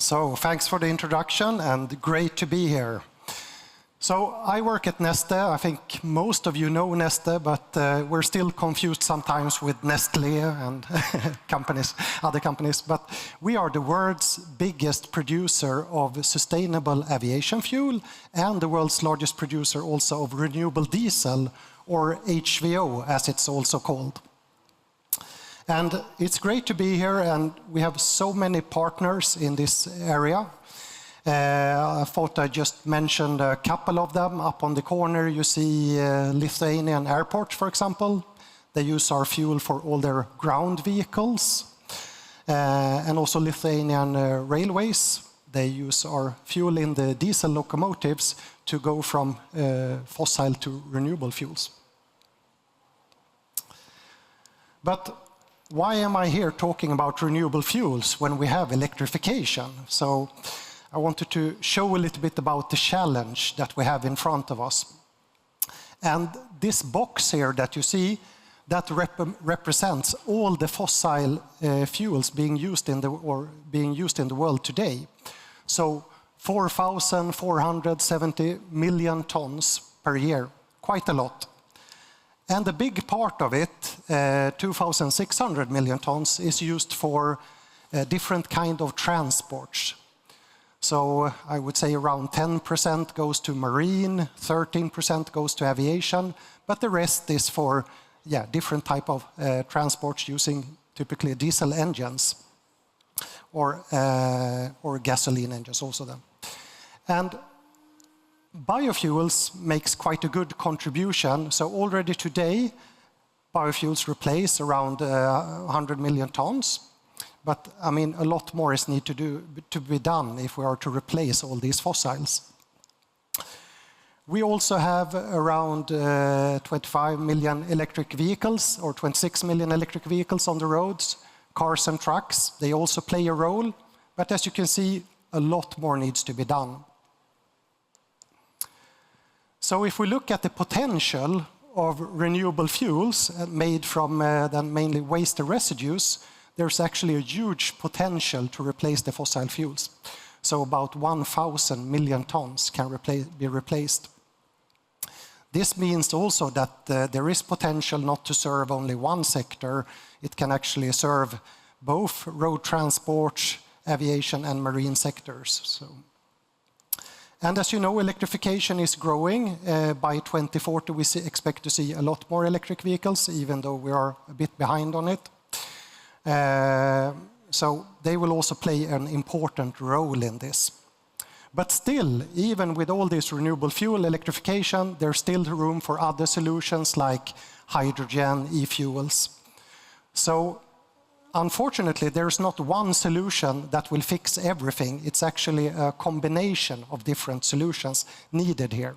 So thanks for the introduction and great to be here. So I work at Neste. I think most of you know Neste, but we're still confused sometimes with Nestlé and other companies. But we are the world's biggest producer of sustainable aviation fuel and the world's largest producer also of renewable diesel, or HVO as it's also called. And it's great to be here, and we have so many partners in this area. I thought I just mentioned a couple of them. Up on the corner you see Lithuanian Airport, for example. They use our fuel for all their ground vehicles. And also Lithuanian Railways. They use our fuel in the diesel locomotives to go from fossil to renewable fuels. But why am I here talking about renewable fuels when we have electrification? So I wanted to show a little bit about the challenge that we have in front of us. And this box here that you see, that represents all the fossil fuels being used in the world today. So 4,470 million tons per year, quite a lot. And a big part of it, 2,600 million tons, is used for different kind of transports. So I would say around 10% goes to marine, 13% goes to aviation, but the rest is for different type of transports using typically diesel engines or gasoline engines also then. And biofuels makes quite a good contribution. So already today, biofuels replace around 100 million tons. But I mean, a lot more is to be done if we are to replace all these fossils. We also have around 25 million electric vehicles or 26 million electric vehicles on the roads, cars and trucks. They also play a role. But as you can see, a lot more needs to be done. So if we look at the potential of renewable fuels made from then mainly waste residues, there's actually a huge potential to replace the fossil fuels. So about 1,000 million tons can be replaced. This means also that there is potential not to serve only one sector. It can actually serve both road transport, aviation and marine sectors. And as you know, electrification is growing. By 2040, we expect to see a lot more electric vehicles, even though we are a bit behind on it. So they will also play an important role in this. But still, even with all this renewable fuel electrification, there's still room for other solutions like hydrogen, e-fuels. So unfortunately, there's not one solution that will fix everything. It's actually a combination of different solutions needed here.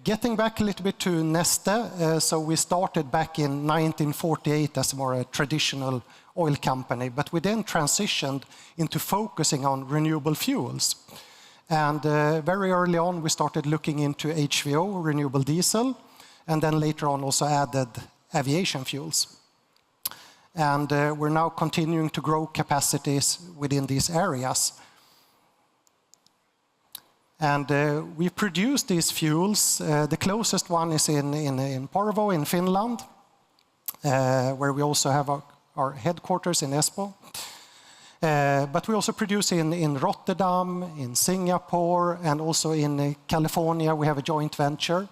Getting back a little bit to Neste, so we started back in 1948 as more a traditional oil company, but we then transitioned into focusing on renewable fuels. And very early on, we started looking into HVO, renewable diesel, and then later on also added aviation fuels. And we're now continuing to grow capacities within these areas. And we produce these fuels. The closest one is in Porvoo in Finland, where we also have our headquarters in Espoo. But we also produce in Rotterdam, in Singapore, and also in California. We have a joint venture.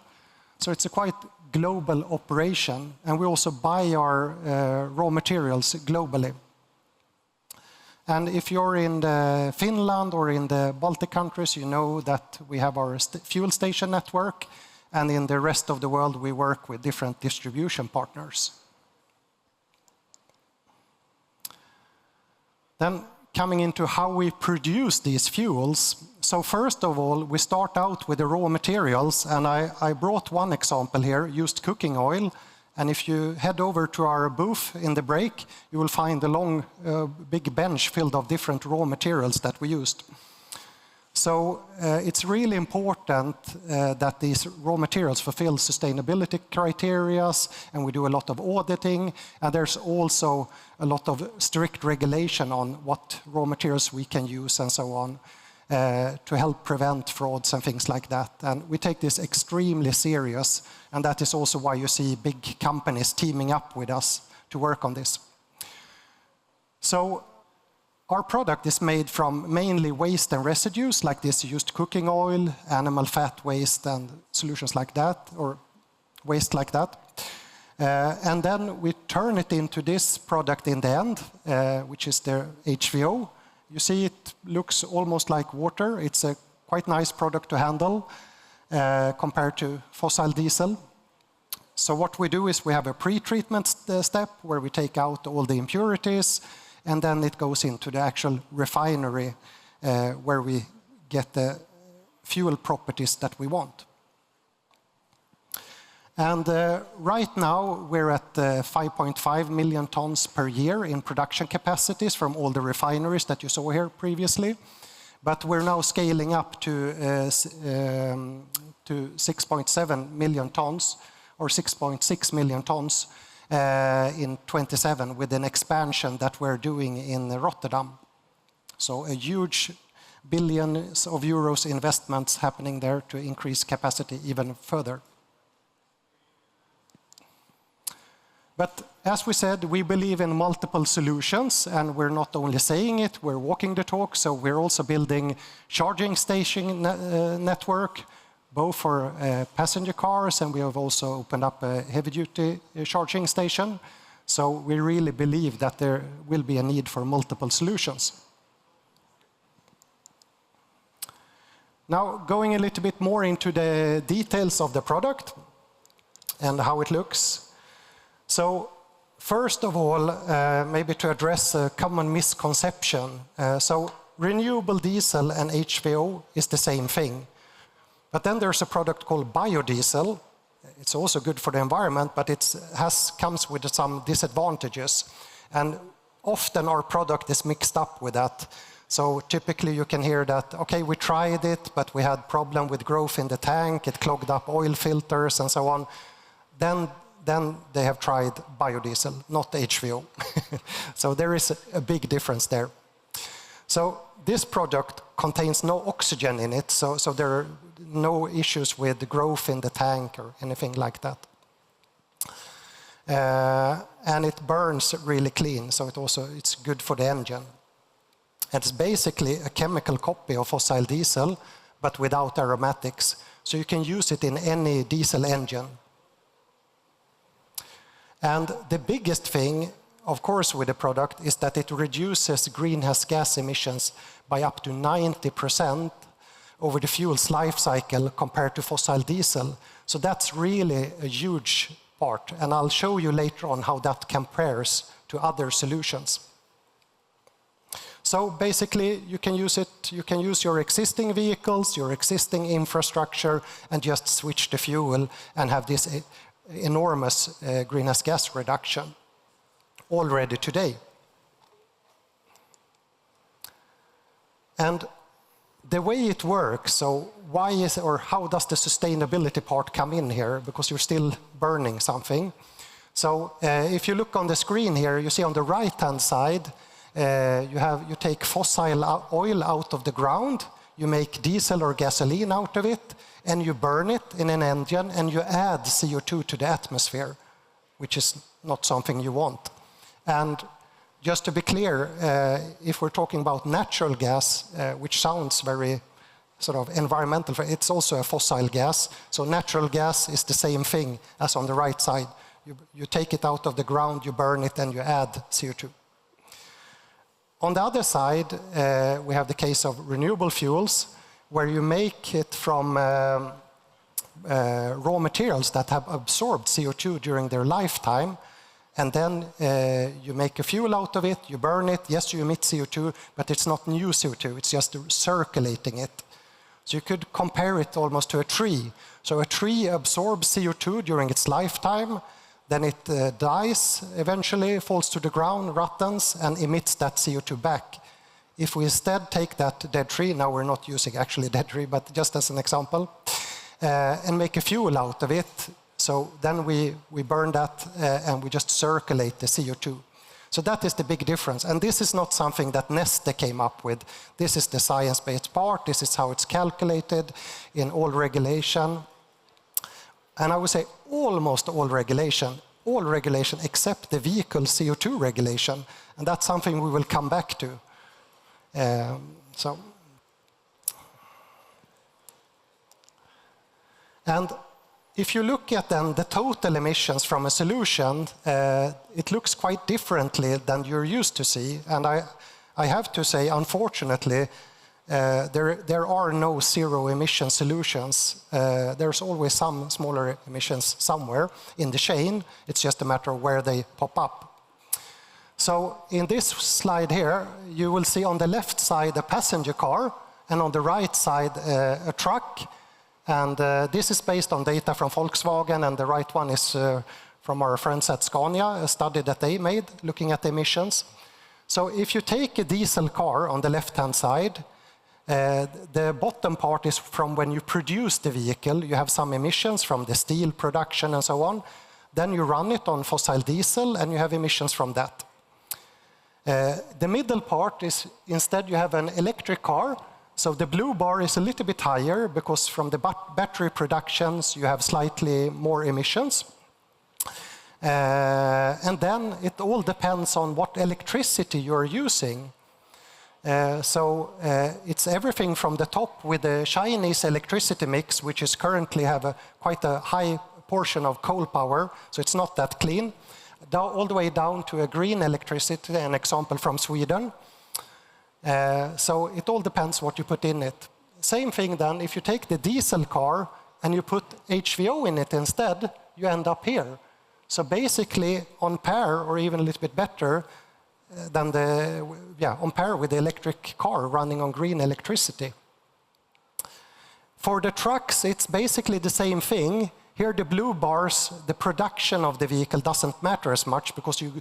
So it's a quite global operation, and we also buy our raw materials globally. And if you're in Finland or in the Baltic countries, you know that we have our fuel station network, and in the rest of the world we work with different distribution partners. Then coming into how we produce these fuels. So first of all, we start out with the raw materials, and I brought one example here, used cooking oil. And if you head over to our booth in the break, you will find a long, big bench filled of different raw materials that we used. So it's really important that these raw materials fulfill sustainability criteria, and we do a lot of auditing, and there's also a lot of strict regulation on what raw materials we can use and so on to help prevent frauds and things like that. And we take this extremely serious, and that is also why you see big companies teaming up with us to work on this. So our product is made from mainly waste and residues, like this used cooking oil, animal fat waste, and solutions like that, or waste like that. And then we turn it into this product in the end, which is the HVO. You see it looks almost like water. It's a quite nice product to handle compared to fossil diesel. So what we do is we have a pre-treatment step where we take out all the impurities, and then it goes into the actual refinery where we get the fuel properties that we want. And right now we're at 5.5 million tons per year in production capacities from all the refineries that you saw here previously. But we're now scaling up to 6.7 million tons, or 6.6 million tons in 27 with an expansion that we're doing in Rotterdam. So a huge billions of euros investments happening there to increase capacity even further. But as we said, we believe in multiple solutions, and we're not only saying it, we're walking the talk. So we're also building charging station network, both for passenger cars, and we have also opened up a heavy-duty charging station. So we really believe that there will be a need for multiple solutions. Now, going a little bit more into the details of the product and how it looks. So first of all, maybe to address a common misconception. So renewable diesel and HVO is the same thing. But then there's a product called biodiesel. It's also good for the environment, but it comes with some disadvantages. And often our product is mixed up with that. So typically you can hear that, okay, we tried it, but we had problem with growth in the tank, it clogged up oil filters and so on. Then they have tried biodiesel, not HVO. So there is a big difference there. So this product contains no oxygen in it, so there are no issues with the growth in the tank or anything like that. And it burns really clean, so it's good for the engine. It's basically a chemical copy of fossil diesel, but without aromatics. So you can use it in any diesel engine. And the biggest thing, of course, with the product is that it reduces greenhouse gas emissions by up to 90% over the fuel's life cycle compared to fossil diesel. So that's really a huge part. And I'll show you later on how that compares to other solutions. So basically, you can use it. You can use your existing vehicles, your existing infrastructure, and just switch the fuel and have this enormous greenhouse gas reduction already today. And the way it works, so how does the sustainability part come in here? Because you're still burning something. So if you look on the screen here, you see on the right-hand side, you take fossil oil out of the ground, you make diesel or gasoline out of it, and you burn it in an engine, and you add CO2 to the atmosphere, which is not something you want. And just to be clear, if we're talking about natural gas, which sounds very sort of environmental, it's also a fossil gas. So natural gas is the same thing as on the right side. You take it out of the ground, you burn it, and you add CO2. On the other side, we have the case of renewable fuels, where you make it from raw materials that have absorbed CO2 during their lifetime, and then you make a fuel out of it, you burn it, yes, you emit CO2, but it's not new CO2, it's just circulating it. So you could compare it almost to a tree. So a tree absorbs CO2 during its lifetime, then it dies eventually, falls to the ground, rottens, and emits that CO2 back If we instead take that dead tree, now we're not using actually dead tree, but just as an example, and make a fuel out of it, so then we burn that and we just circulate the CO2. So that is the big difference. And this is not something that Neste came up with. This is the science-based part. This is how it's calculated in all regulation. And I would say almost all regulation except the vehicle CO2 regulation. And that's something we will come back to. And if you look at then the total emissions from a solution, it looks quite differently than you're used to see. And I have to say, unfortunately, there are no zero emission solutions. There's always some smaller emissions somewhere in the chain. It's just a matter of where they pop up. So in this slide here, you will see on the left side a passenger car, and on the right side a truck. And this is based on data from Volkswagen, and the right one is from our friends at Scania, a study that they made looking at the emissions. So if you take a diesel car on the left-hand side, the bottom part is from when you produce the vehicle. You have some emissions from the steel production and so on. Then you run it on fossil diesel, and you have emissions from that. The middle part is instead you have an electric car. So the blue bar is a little bit higher because from the battery productions you have slightly more emissions. And then it all depends on what electricity you're using. It's everything from the top with the Chinese electricity mix, which is currently have quite a high portion of coal power, so it's not that clean, all the way down to a green electricity, an example from Sweden. So it all depends what you put in it. Same thing then, if you take the diesel car and you put HVO in it instead, you end up here. So basically on par, or even a little bit better than on par with the electric car running on green electricity. For the trucks, it's basically the same thing. Here the blue bars, the production of the vehicle doesn't matter as much because you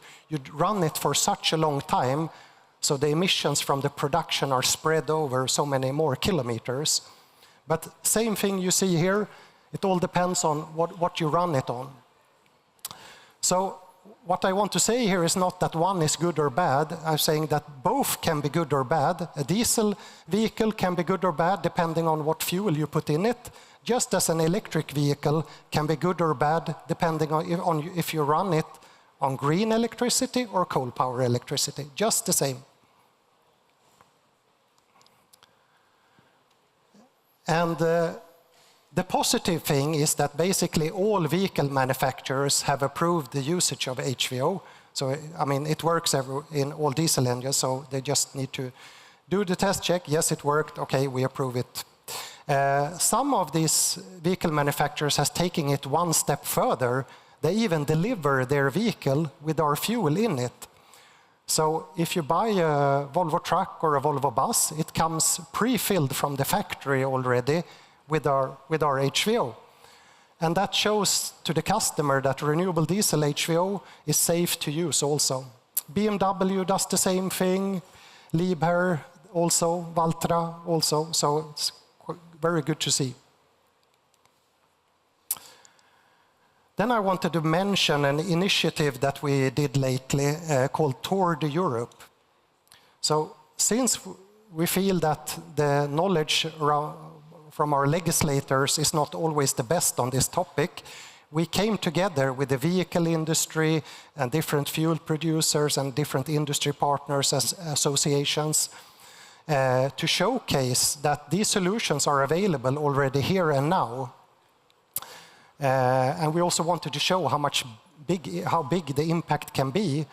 run it for such a long time. So the emissions from the production are spread over so many more kilometers. But same thing you see here, it all depends on what you run it on. So what I want to say here is not that one is good or bad. I'm saying that both can be good or bad. A diesel vehicle can be good or bad depending on what fuel you put in it, just as an electric vehicle can be good or bad depending on if you run it on green electricity or coal power electricity, just the same. And the positive thing is that basically all vehicle manufacturers have approved the usage of HVO. So, I mean, it works in all diesel engines, so they just need to do the test check. Yes, it worked. Okay, we approve it. Some of these vehicle manufacturers has taken it one step further. They even deliver their vehicle with our fuel in it. So if you buy a Volvo truck or a Volvo bus, it comes pre-filled from the factory already with our HVO. And that shows to the customer that renewable diesel HVO is safe to use also. BMW does the same thing, Liebherr also, Valtra also, so it's very good to see. Then I wanted to mention an initiative that we did lately called Tour de Europe. So since we feel that the knowledge from our legislators is not always the best on this topic, we came together with the vehicle industry and different fuel producers and different industry partners as associations to showcase that these solutions are available already here and now. And we also wanted to show how big the impact can be.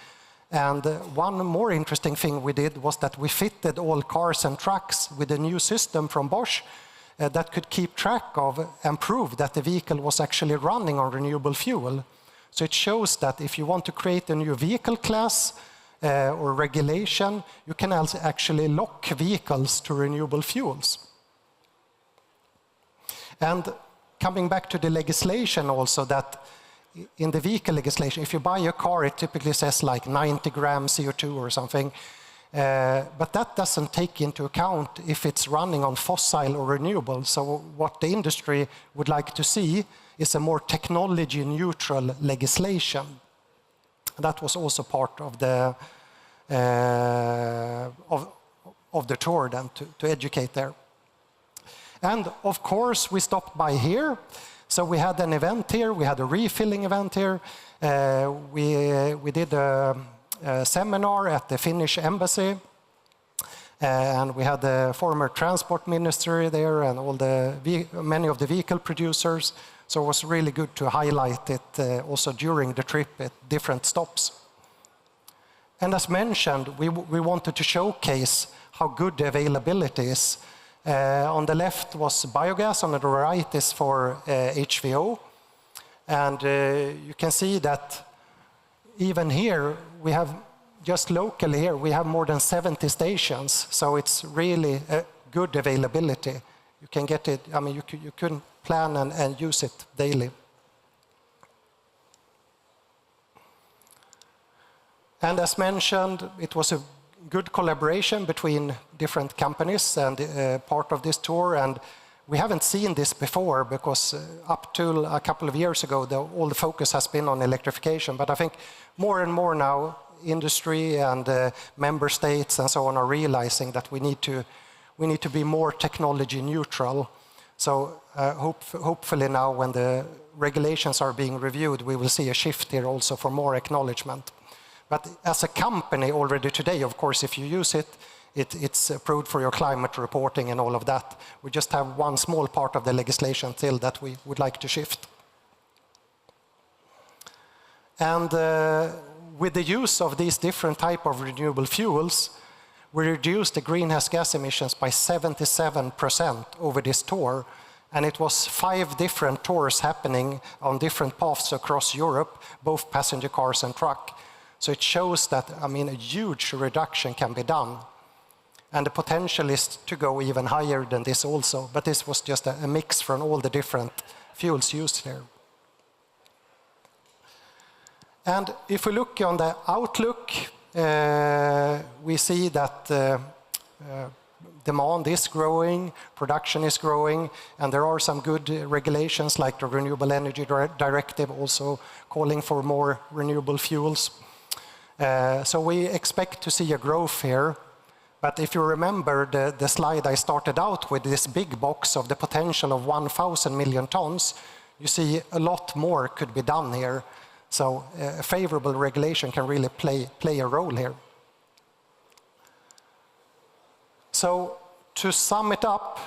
And one more interesting thing we did was that we fitted all cars and trucks with a new system from Bosch that could keep track of and prove that the vehicle was actually running on renewable fuel. So it shows that if you want to create a new vehicle class or regulation, you can also actually lock vehicles to renewable fuels. And coming back to the legislation also, that in the vehicle legislation, if you buy a car, it typically says like 90 grams CO2 or something. But that doesn't take into account if it's running on fossil or renewable. So what the industry would like to see is a more technology-neutral legislation. That was also part of the tour then, to educate there. And of course, we stopped by here. So we had an event here, we had a refilling event here. We did a seminar at the Finnish embassy. And we had the former transport minister there and many of the vehicle producers. So it was really good to highlight it also during the trip at different stops. And as mentioned, we wanted to showcase how good the availability is. On the left was biogas, on the right is for HVO. And you can see that even here, we have just locally here, we have more than 70 stations. So it's really a good availability. You can get it, I mean, you can plan and use it daily. And as mentioned, it was a good collaboration between different companies and part of this tour. And we haven't seen this before because up to a couple of years ago, all the focus has been on electrification. But I think more and more now, industry and member states and so on are realizing that we need to be more technology neutral. So hopefully now when the regulations are being reviewed, we will see a shift here also for more acknowledgement. But as a company already today, of course, if you use it, it's approved for your climate reporting and all of that. We just have one small part of the legislation still that we would like to shift. And with the use of these different type of renewable fuels, we reduced the greenhouse gas emissions by 77% over this tour. And it was 5 different tours happening on different paths across Europe, both passenger cars and truck. So it shows that, I mean, a huge reduction can be done. And the potential is to go even higher than this also. But this was just a mix from all the different fuels used here. And if we look on the outlook, we see that demand is growing, production is growing, and there are some good regulations like the Renewable Energy Directive also calling for more renewable fuels. So we expect to see a growth here. But if you remember the slide I started out with, this big box of the potential of 1,000 million tons, you see a lot more could be done here. So a favorable regulation can really play a role here. So to sum it up,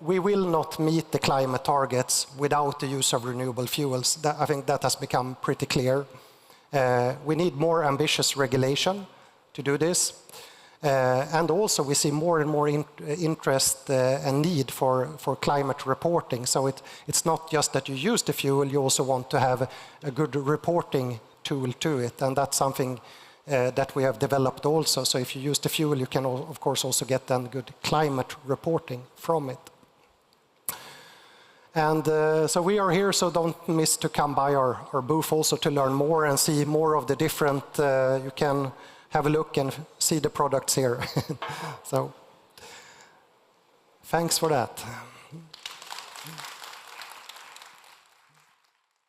we will not meet the climate targets without the use of renewable fuels. I think that has become pretty clear. We need more ambitious regulation to do this. And also we see more and more interest and need for climate reporting. So it's not just that you use the fuel, you also want to have a good reporting tool to it. And that's something that we have developed also. So if you use the fuel, you can of course also get then good climate reporting from it. And so we are here, so don't miss to come by our booth also to learn more and see more of the different, you can have a look and see the products here. So thanks for that.